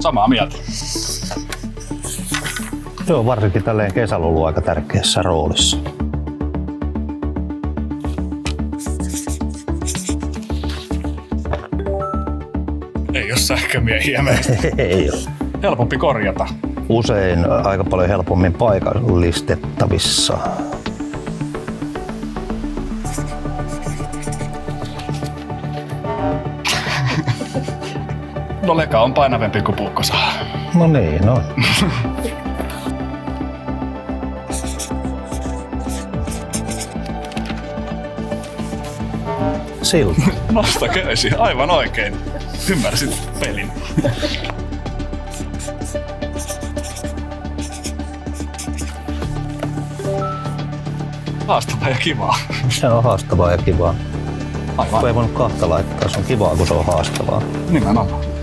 Samaa mieltä. Se on varsinkin tälleen kesällä ollut aika tärkeässä roolissa. Ei ole sähkömiehiä meistä. Ei ole. Helpompi korjata. Usein aika paljon helpommin paikallistettavissa. No leka on painavempi kuin puukkosaha. No niin, no. Silta. Nosta köysi, aivan oikein. Ymmärsit pelin. Haastavaa ja kivaa. Se on haastavaa ja kivaa. Aivan. Ei voinut kahta laittaa, se on kivaa kun se on haastavaa. Nimenomaan.